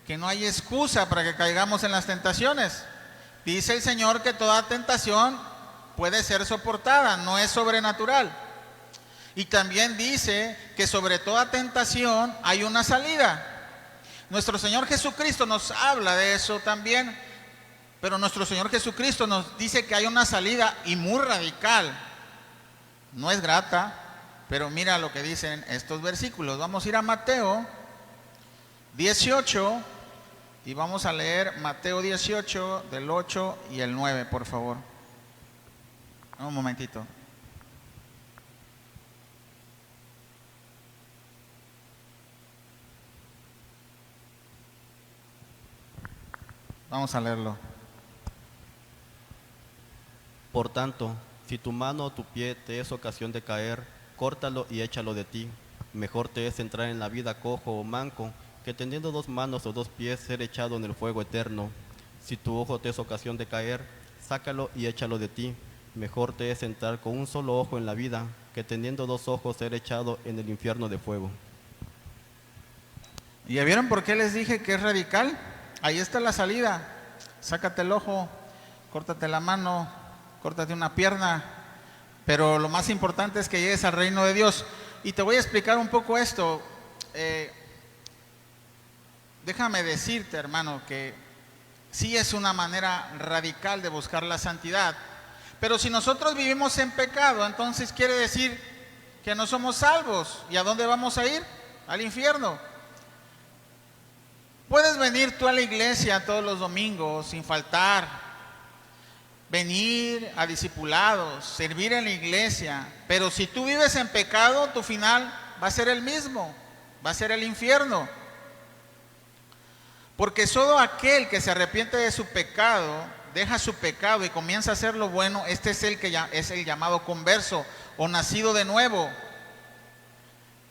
que no hay excusa para que caigamos en las tentaciones. Dice el Señor que toda tentación puede ser soportada, no es sobrenatural. Y también dice que sobre toda tentación hay una salida. Nuestro Señor Jesucristo nos habla de eso también, pero nuestro Señor Jesucristo nos dice que hay una salida, y muy radical. No es grata, pero mira lo que dicen estos versículos. Vamos a ir a Mateo 18 y vamos a leer Mateo 18 del 8 y el 9, por favor. Un momentito. Vamos a leerlo. Por tanto, si tu mano o tu pie te es ocasión de caer, córtalo y échalo de ti. Mejor te es entrar en la vida cojo o manco, que teniendo 2 manos o 2 pies ser echado en el fuego eterno. Si tu ojo te es ocasión de caer, sácalo y échalo de ti. Mejor te es entrar con un solo ojo en la vida, que teniendo 2 ojos ser echado en el infierno de fuego. ¿Y ya vieron por qué les dije que es radical? Ahí está la salida. Sácate el ojo, córtate la mano, córtate una pierna, pero lo más importante es que llegues al reino de Dios. Y te voy a explicar un poco esto. Déjame decirte, hermano, que sí es una manera radical de buscar la santidad, pero si nosotros vivimos en pecado, entonces quiere decir que no somos salvos. ¿Y a dónde vamos a ir? Al infierno. Puedes venir tú a la iglesia todos los domingos sin faltar, venir a discipulados, servir en la iglesia, pero si tú vives en pecado, tu final va a ser el mismo, va a ser el infierno. Porque solo aquel que se arrepiente de su pecado, deja su pecado y comienza a hacer lo bueno, este es el que es el llamado converso o nacido de nuevo.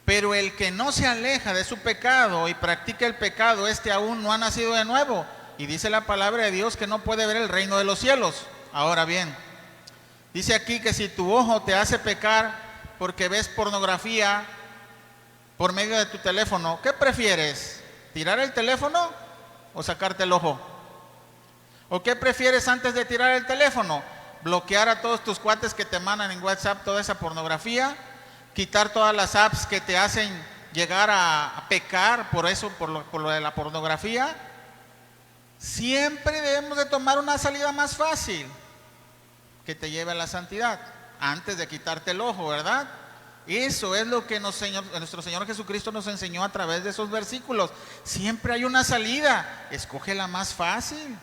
Pero el que no se aleja de su pecado y practica el pecado, este aún no ha nacido de nuevo. Y dice la palabra de Dios que no puede ver el reino de los cielos. Ahora bien, dice aquí que si tu ojo te hace pecar porque ves pornografía por medio de tu teléfono, ¿qué prefieres? ¿Tirar el teléfono o sacarte el ojo? ¿O qué prefieres antes de tirar el teléfono? ¿Bloquear a todos tus cuates que te mandan en WhatsApp toda esa pornografía? ¿Quitar todas las apps que te hacen llegar a pecar por eso, por lo de la pornografía? Siempre debemos de tomar una salida más fácil que te lleve a la santidad. antes de quitarte el ojo, ¿verdad? Eso es lo que nuestro Señor Jesucristo nos enseñó a través de esos versículos. Siempre hay una salida, escoge la más fácil.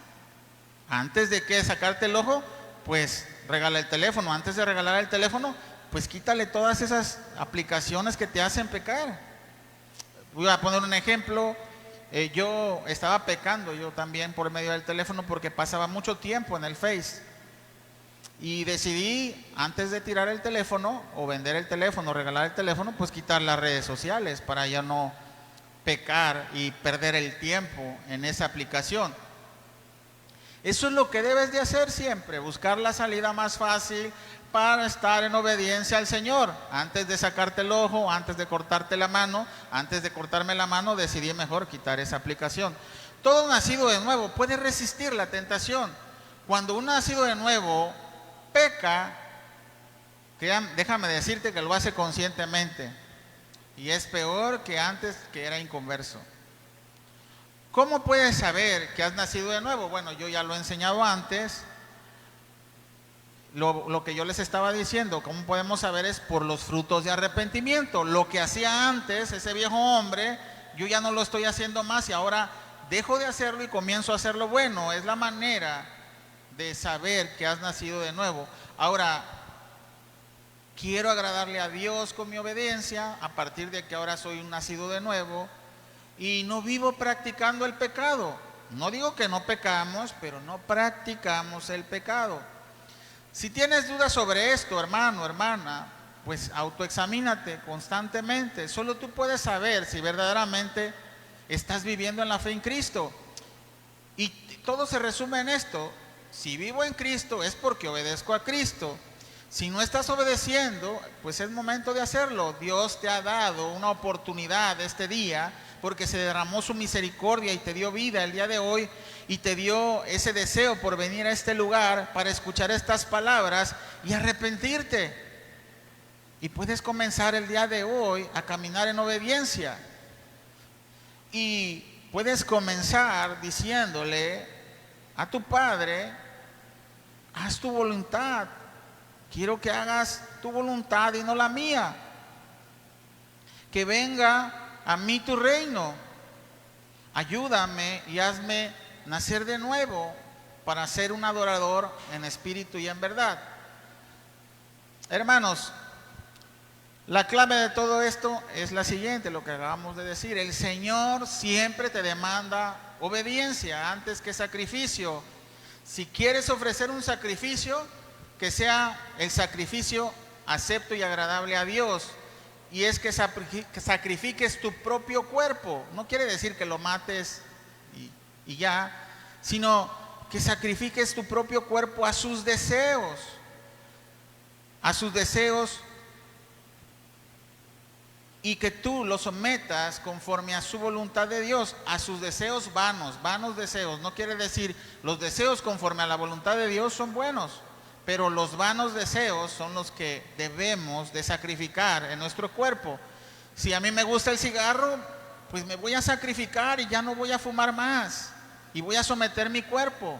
Antes de que sacarte el ojo, pues regala el teléfono. Antes de regalar el teléfono, pues quítale todas esas aplicaciones que te hacen pecar. Voy a poner un ejemplo. Yo estaba pecando yo también por medio del teléfono porque pasaba mucho tiempo en el Face. Y decidí, antes de tirar el teléfono o vender el teléfono, regalar el teléfono, pues quitar las redes sociales para ya no pecar y perder el tiempo en esa aplicación. Eso es lo que debes de hacer siempre, buscar la salida más fácil para estar en obediencia al Señor. Antes de sacarte el ojo, antes de cortarte la mano, antes de cortarme la mano, decidí mejor quitar esa aplicación. Todo nacido de nuevo puede resistir la tentación. Cuando un nacido de nuevo peca, déjame decirte que lo hace conscientemente. Y es peor que antes que era inconverso. ¿Cómo puedes saber que has nacido de nuevo? Bueno, yo ya lo he enseñado antes. Lo que yo les estaba diciendo, ¿cómo podemos saber? Es por los frutos de arrepentimiento. Lo que hacía antes, ese viejo hombre, yo ya no lo estoy haciendo más y ahora dejo de hacerlo y comienzo a hacer lo bueno. Es la manera de saber que has nacido de nuevo. Ahora, quiero agradarle a Dios con mi obediencia a partir de que ahora soy un nacido de nuevo y no vivo practicando el pecado. No digo que no pecamos, pero no practicamos el pecado. Si tienes dudas sobre esto, hermano, hermana, pues autoexamínate constantemente. Solo tú puedes saber si verdaderamente estás viviendo en la fe en Cristo. Y todo se resume en esto. Si vivo en Cristo es porque obedezco a Cristo. Si no estás obedeciendo, pues es momento de hacerlo. Dios te ha dado una oportunidad este día porque se derramó su misericordia y te dio vida el día de hoy y te dio ese deseo por venir a este lugar para escuchar estas palabras y arrepentirte. Y puedes comenzar el día de hoy a caminar en obediencia. Y puedes comenzar diciéndole a tu Padre: haz tu voluntad. Quiero que hagas tu voluntad y no la mía. Que venga a mí tu reino. Ayúdame y hazme nacer de nuevo para ser un adorador en espíritu y en verdad. Hermanos, la clave de todo esto es la siguiente, lo que acabamos de decir. El Señor siempre te demanda obediencia antes que sacrificio. Si quieres ofrecer un sacrificio, que sea el sacrificio acepto y agradable a Dios. Y es que sacrifiques tu propio cuerpo. No quiere decir que lo mates y ya, sino que sacrifiques tu propio cuerpo a sus deseos. A sus deseos. Y que tú lo sometas conforme a su voluntad de Dios, a sus deseos vanos deseos. No quiere decir, los deseos conforme a la voluntad de Dios son buenos, pero los vanos deseos son los que debemos de sacrificar en nuestro cuerpo. Si a mí me gusta el cigarro, pues me voy a sacrificar y ya no voy a fumar más y voy a someter mi cuerpo.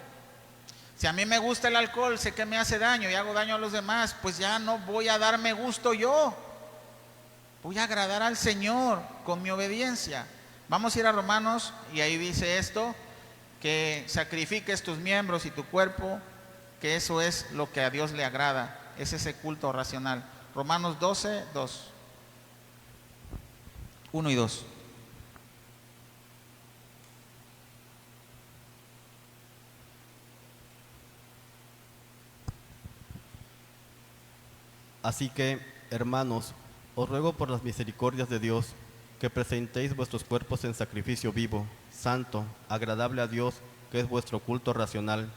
Si a mí me gusta el alcohol, sé que me hace daño y hago daño a los demás, pues ya no voy a darme gusto yo. Voy a agradar al Señor con mi obediencia. Vamos a ir a Romanos y ahí dice esto, que sacrifiques tus miembros y tu cuerpo, que eso es lo que a Dios le agrada, es ese culto racional. Romanos 12, 2. 1 y 2. Así que, hermanos, os ruego por las misericordias de Dios que presentéis vuestros cuerpos en sacrificio vivo, santo, agradable a Dios, que es vuestro culto racional.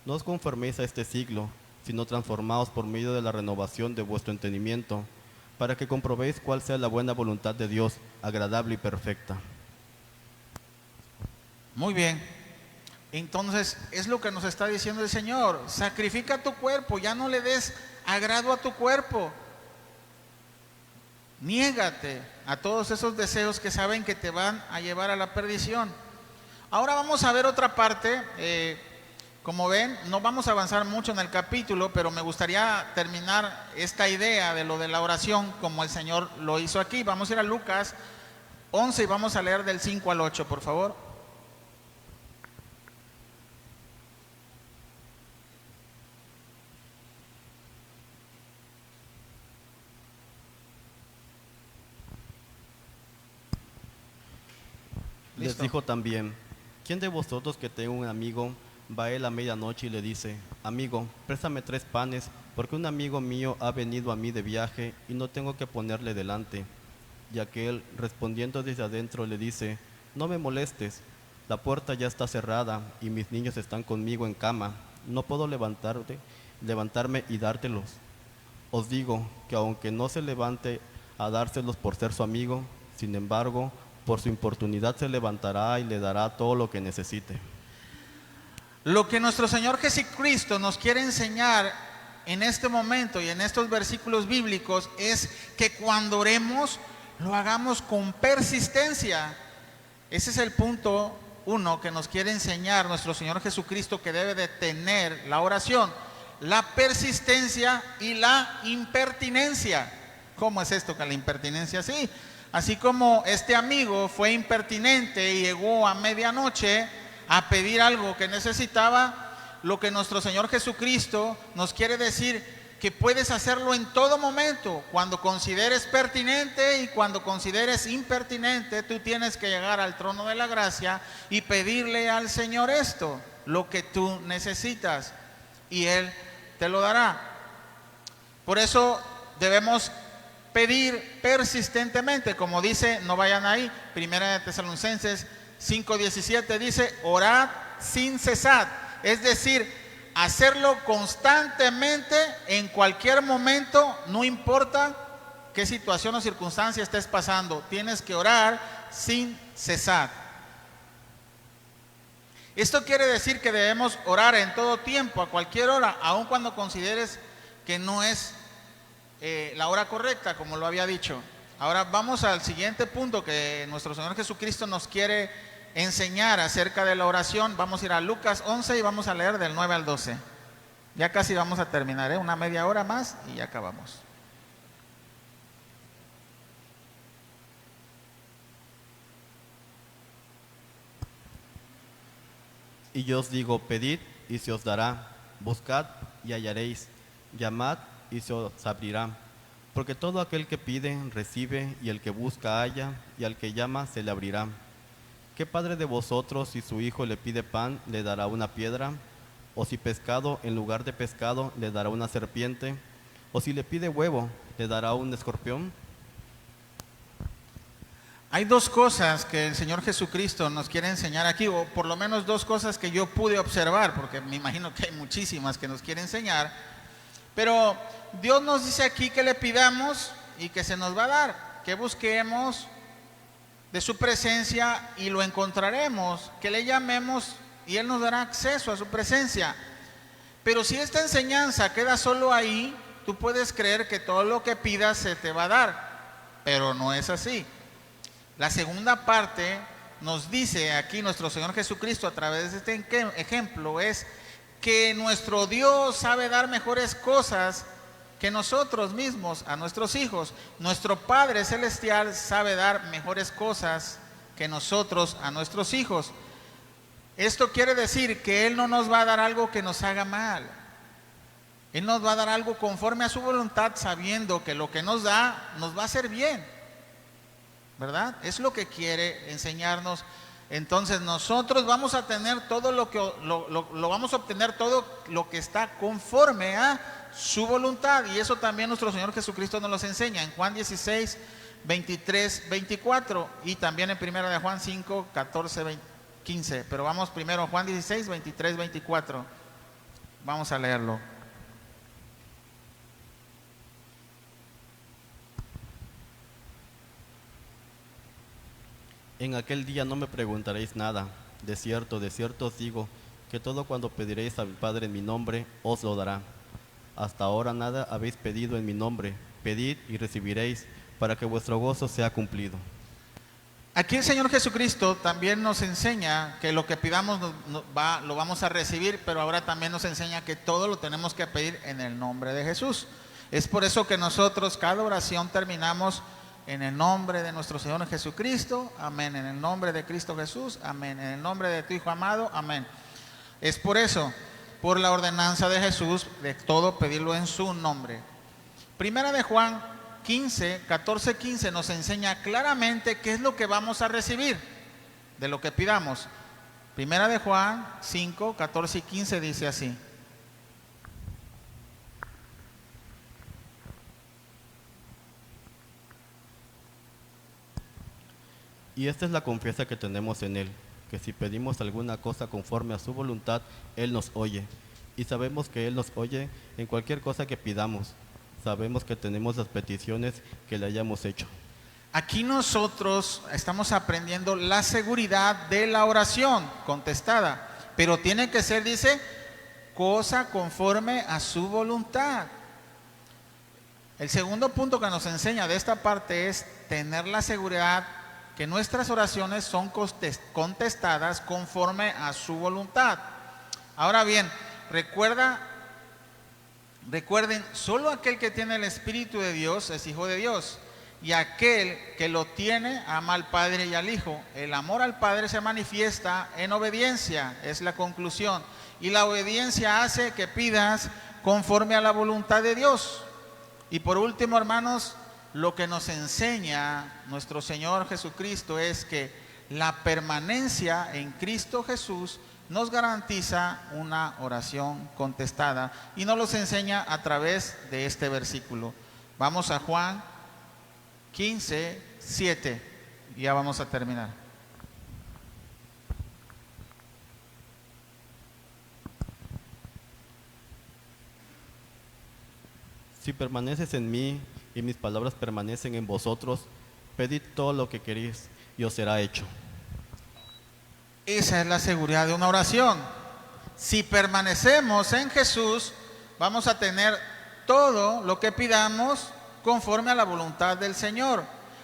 No os conforméis a este siglo, sino transformaos por medio de la renovación de vuestro entendimiento, para que comprobéis cuál sea la buena voluntad de Dios, agradable y perfecta. Muy bien. Entonces, es lo que nos está diciendo el Señor. Sacrifica tu cuerpo, ya no le des agrado a tu cuerpo. Niégate a todos esos deseos que saben que te van a llevar a la perdición. Ahora vamos a ver otra parte. Como ven, no vamos a avanzar mucho en el capítulo, pero me gustaría terminar esta idea de lo de la oración como el Señor lo hizo aquí. Vamos a ir a Lucas 11 y vamos a leer del 5 al 8, por favor. Les Listo. dijo también, ¿quién de vosotros que tenga un amigo va a él a medianoche y le dice, amigo, préstame 3 panes, porque un amigo mío ha venido a mí de viaje y no tengo que ponerle delante? Y aquel, respondiendo desde adentro, le dice, no me molestes, la puerta ya está cerrada y mis niños están conmigo en cama, no puedo levantarme y dártelos. Os digo que aunque no se levante a dárselos por ser su amigo, sin embargo, por su importunidad se levantará y le dará todo lo que necesite. Lo que nuestro Señor Jesucristo nos quiere enseñar en este momento y en estos versículos bíblicos es que cuando oremos lo hagamos con persistencia. Ese es el punto 1 que nos quiere enseñar nuestro Señor Jesucristo, que debe de tener la oración: la persistencia y la impertinencia. ¿Cómo es esto que la impertinencia? Sí, así como este amigo fue impertinente y llegó a medianoche a pedir algo que necesitaba, lo que nuestro Señor Jesucristo nos quiere decir, que puedes hacerlo en todo momento. Cuando consideres pertinente y cuando consideres impertinente, tú tienes que llegar al trono de la gracia y pedirle al Señor esto, lo que tú necesitas, y Él te lo dará. Por eso debemos pedir persistentemente, como dice, no vayan ahí, Primera de Tesalonicenses 5:17 dice, orad sin cesar, es decir, hacerlo constantemente en cualquier momento, no importa qué situación o circunstancia estés pasando, tienes que orar sin cesar. Esto quiere decir que debemos orar en todo tiempo, a cualquier hora, aun cuando consideres que no es la hora correcta, como lo había dicho. Ahora vamos al siguiente punto que nuestro Señor Jesucristo nos quiere enseñar acerca de la oración. Vamos a ir a Lucas 11 y vamos a leer del 9 al 12. Ya casi vamos a terminar, una media hora más y ya acabamos. Y yo os digo, pedid y se os dará, buscad y hallaréis, llamad y se os abrirá. Porque todo aquel que pide, recibe, y el que busca, halla, y al que llama, se le abrirá. ¿Qué padre de vosotros, si su hijo le pide pan, le dará una piedra? ¿O si pescado, en lugar de pescado, le dará una serpiente? ¿O si le pide huevo, le dará un escorpión? Hay dos cosas que el Señor Jesucristo nos quiere enseñar aquí, o por lo menos dos cosas que yo pude observar, porque me imagino que hay muchísimas que nos quiere enseñar. Pero Dios nos dice aquí que le pidamos y que se nos va a dar, que busquemos de su presencia y lo encontraremos, que le llamemos y Él nos dará acceso a su presencia. Pero si esta enseñanza queda solo ahí, tú puedes creer que todo lo que pidas se te va a dar, pero no es así. La segunda parte nos dice aquí nuestro Señor Jesucristo a través de este ejemplo, es que nuestro Dios sabe dar mejores cosas que nosotros mismos a nuestros hijos. Nuestro Padre Celestial sabe dar mejores cosas que nosotros a nuestros hijos. Esto quiere decir que Él no nos va a dar algo que nos haga mal. Él nos va a dar algo conforme a su voluntad, sabiendo que lo que nos da nos va a hacer bien, ¿verdad? Es lo que quiere enseñarnos. Entonces nosotros vamos a tener todo lo vamos a obtener todo lo que está conforme a su voluntad, y eso también nuestro Señor Jesucristo nos los enseña en Juan 16, 23, 24 y también en primera de Juan 5, 14, 15. Pero vamos primero a Juan 16, 23, 24. Vamos a leerlo. En aquel día no me preguntaréis nada. De cierto os digo, que todo cuando pediréis a mi Padre en mi nombre, os lo dará. Hasta ahora nada habéis pedido en mi nombre. Pedid y recibiréis, para que vuestro gozo sea cumplido. Aquí el Señor Jesucristo también nos enseña que lo que pidamos lo vamos a recibir, pero ahora también nos enseña que todo lo tenemos que pedir en el nombre de Jesús. Es por eso que nosotros cada oración terminamos en el nombre de nuestro Señor Jesucristo, amén, en el nombre de Cristo Jesús, amén, en el nombre de tu Hijo amado, amén. Es por eso, por la ordenanza de Jesús, de todo pedirlo en su nombre. Primera de Juan 14:15 nos enseña claramente qué es lo que vamos a recibir de lo que pidamos. Primera de Juan 5:14 y 15 dice así: Y esta es la confianza que tenemos en Él, que si pedimos alguna cosa conforme a su voluntad, Él nos oye. Y sabemos que Él nos oye en cualquier cosa que pidamos. Sabemos que tenemos las peticiones que le hayamos hecho. Aquí nosotros estamos aprendiendo la seguridad de la oración contestada, pero tiene que ser, dice, cosa conforme a su voluntad. El segundo punto que nos enseña de esta parte es tener la seguridad que nuestras oraciones son contestadas conforme a su voluntad. Ahora bien, recuerden, solo aquel que tiene el Espíritu de Dios es hijo de Dios, y aquel que lo tiene ama al Padre y al Hijo. El amor al Padre se manifiesta en obediencia, es la conclusión, y la obediencia hace que pidas conforme a la voluntad de Dios. Y por último, hermanos, lo que nos enseña nuestro Señor Jesucristo es que la permanencia en Cristo Jesús nos garantiza una oración contestada, y nos los enseña a través de este versículo. Vamos a Juan 15:7 y ya vamos a terminar. Si permaneces en mí y mis palabras permanecen en vosotros, pedid todo lo que queréis y os será hecho. Esa es la seguridad de una oración. Si permanecemos en Jesús, vamos a tener todo lo que pidamos conforme a la voluntad del Señor.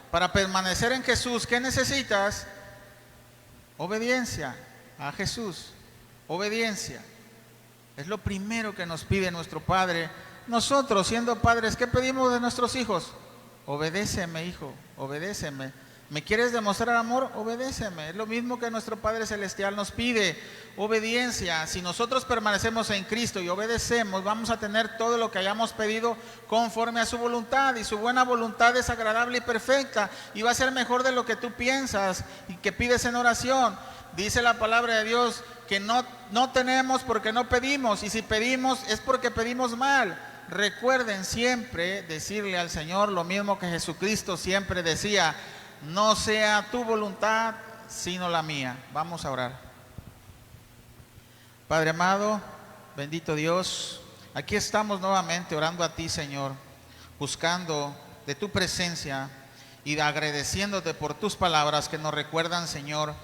Para permanecer en Jesús, ¿qué necesitas? Obediencia a Jesús. Obediencia. Es lo primero que nos pide nuestro Padre. Nosotros, siendo padres, ¿qué pedimos de nuestros hijos? Obedéceme, hijo, obedéceme. ¿Me quieres demostrar amor? Obedéceme. Es lo mismo que nuestro Padre Celestial nos pide, obediencia. Si nosotros permanecemos en Cristo y obedecemos, vamos a tener todo lo que hayamos pedido conforme a su voluntad, y su buena voluntad es agradable y perfecta, y va a ser mejor de lo que tú piensas y que pides en oración. Dice la palabra de Dios que no tenemos porque no pedimos, y si pedimos es porque pedimos mal. Recuerden siempre decirle al Señor lo mismo que Jesucristo siempre decía: no sea tu voluntad, sino la mía. Vamos a orar. Padre amado, bendito Dios, aquí estamos nuevamente orando a ti, Señor, buscando de tu presencia y agradeciéndote por tus palabras que nos recuerdan, Señor,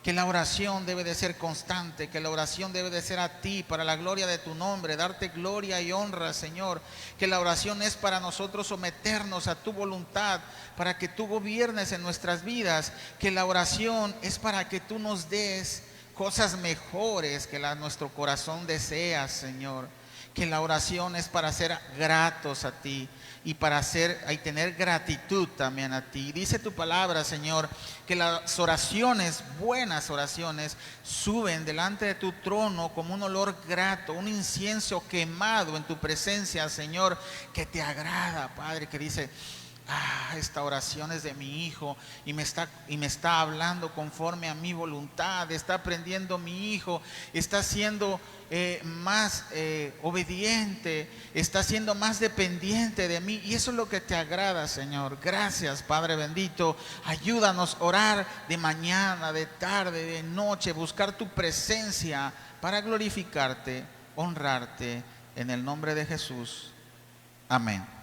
que la oración debe de ser constante, que la oración debe de ser a ti, para la gloria de tu nombre, darte gloria y honra, Señor, que la oración es para nosotros someternos a tu voluntad, para que tú gobiernes en nuestras vidas, que la oración es para que tú nos des cosas mejores que nuestro corazón desea, Señor, que la oración es para ser gratos a ti, y para tener gratitud también a ti. Dice tu palabra, Señor, que las oraciones, buenas oraciones, suben delante de tu trono como un olor grato, un incienso quemado en tu presencia, Señor, que te agrada, Padre, que dice: esta oración es de mi hijo y me está hablando conforme a mi voluntad, está aprendiendo mi hijo, está siendo más obediente, está siendo más dependiente de mí, y eso es lo que te agrada, Señor. Gracias, Padre bendito. Ayúdanos a orar de mañana, de tarde, de noche, buscar tu presencia para glorificarte, honrarte, en el nombre de Jesús. Amén.